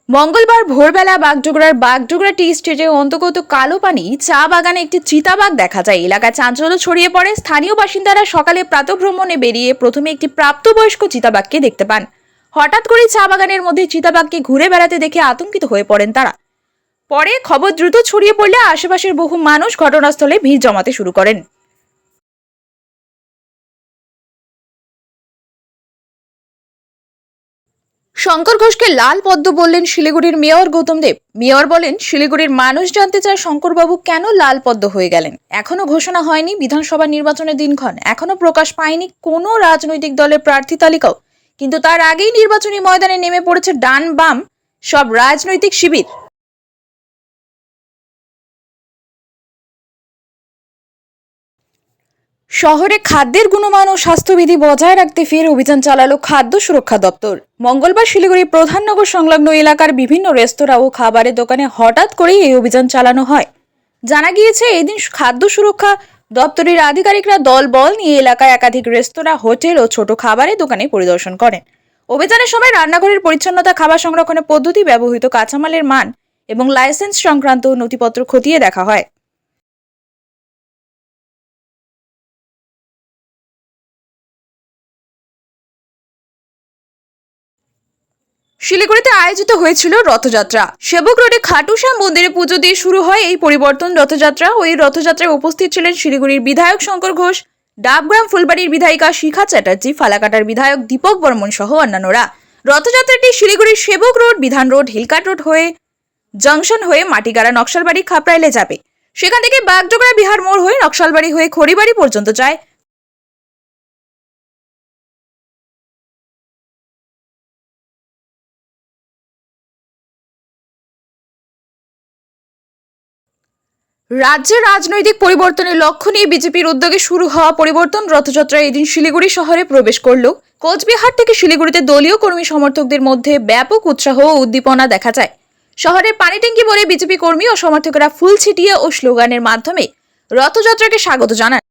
মঙ্গলবার ভোরবেলা বাগডোগরা টি স্টেটে অন্তর্গত কালোপানি চা বাগানে একটি চিতাবাঘ দেখা যায়। এলাকায় চাঞ্চল্য ছড়িয়ে পড়ে। স্থানীয় বাসিন্দারা সকালে প্রাতঃভ্রমণে বেরিয়ে প্রথমে একটি প্রাপ্তবয়স্ক চিতাবাঘকে দেখতে পান। হঠাৎ করে চা বাগানের মধ্যে চিতাবাঘকে ঘুরে বেড়াতে দেখে আতঙ্কিত হয়ে পড়েন তারা। পরে খবর দ্রুত ছড়িয়ে পড়লে আশেপাশের বহু মানুষ ঘটনাস্থলে ভিড় জমাতে শুরু করেন। শঙ্কর ঘোষকে লাল পদ্ম বললেন শিলিগুড়ির মেয়র গৌতম দেব। মেয়র বলেন, শিলিগুড়ির মানুষ জানতে চায় শঙ্করবাবু কেন লাল পদ্ম হয়ে গেলেন। এখনো ঘোষণা হয়নি বিধানসভা নির্বাচনের দিনক্ষণ, এখনো প্রকাশ পায়নি কোনো রাজনৈতিক দলের প্রার্থী তালিকাও, কিন্তু তার আগেই নির্বাচনী ময়দানে নেমে পড়েছে ডান বাম সব রাজনৈতিক শিবির। শহরে খাদ্যের গুণমান ও স্বাস্থ্যবিধি বজায় রাখতে ফের অভিযান চালালো খাদ্য সুরক্ষা দপ্তর। মঙ্গলবার শিলিগুড়ির প্রধাননগর সংলগ্ন এলাকার বিভিন্ন রেস্তোরাঁ ও খাবারের দোকানে হঠাৎ করেই এই অভিযান চালানো হয়। জানা গিয়েছে, এদিন খাদ্য সুরক্ষা দপ্তরের আধিকারিকরা দলবল নিয়ে এলাকায় একাধিক রেস্তোরাঁ, হোটেল ও ছোট খাবারের দোকানে পরিদর্শন করেন। অভিযানের সময় রান্নাঘরের পরিচ্ছন্নতা, খাবার সংরক্ষণের পদ্ধতি, ব্যবহৃত কাঁচামালের মান এবং লাইসেন্স সংক্রান্ত নথিপত্র খতিয়ে দেখা হয়। শিলিগুড়িতে আয়োজিত হয়েছিল রথযাত্রা। সেবক রোডে খাটুশ্যাম মন্দিরে পুজো দিয়ে শুরু হয় এই পরিবর্তন রথযাত্রা। ওই রথযাত্রায় উপস্থিত ছিলেন শিলিগুড়ির বিধায়ক শঙ্কর ঘোষ, ডাবগ্রাম ফুলবাড়ির বিধায়িকা শিখা চ্যাটার্জি, ফালাকাটার বিধায়ক দীপক বর্মন সহ অন্যান্যরা। রথযাত্রাটি শিলিগুড়ির সেবক রোড, বিধান রোড, হিলকাট রোড হয়ে জংশন হয়ে মাটিগাড়া, নকশালবাড়ি, খাপড়াইলে যাবে। সেখান থেকে বাগডোগরা বিহার মোড় হয়ে নকশালবাড়ি হয়ে খড়িবাড়ি পর্যন্ত যায়। রাজ্যের রাজনৈতিক পরিবর্তনের লক্ষ্য নিয়ে বিজেপির উদ্যোগে শুরু হওয়া পরিবর্তন রথযাত্রা এদিন শিলিগুড়ি শহরে প্রবেশ করল। কোচবিহার থেকে শিলিগুড়িতে দলীয় কর্মী সমর্থকদের মধ্যে ব্যাপক উৎসাহ ও উদ্দীপনা দেখা যায়। শহরের পানিট্যাঙ্কি বলে বিজেপি কর্মী ও সমর্থকেরা ফুল ছিটিয়ে ও স্লোগানের মাধ্যমে রথযাত্রাকে স্বাগত জানান।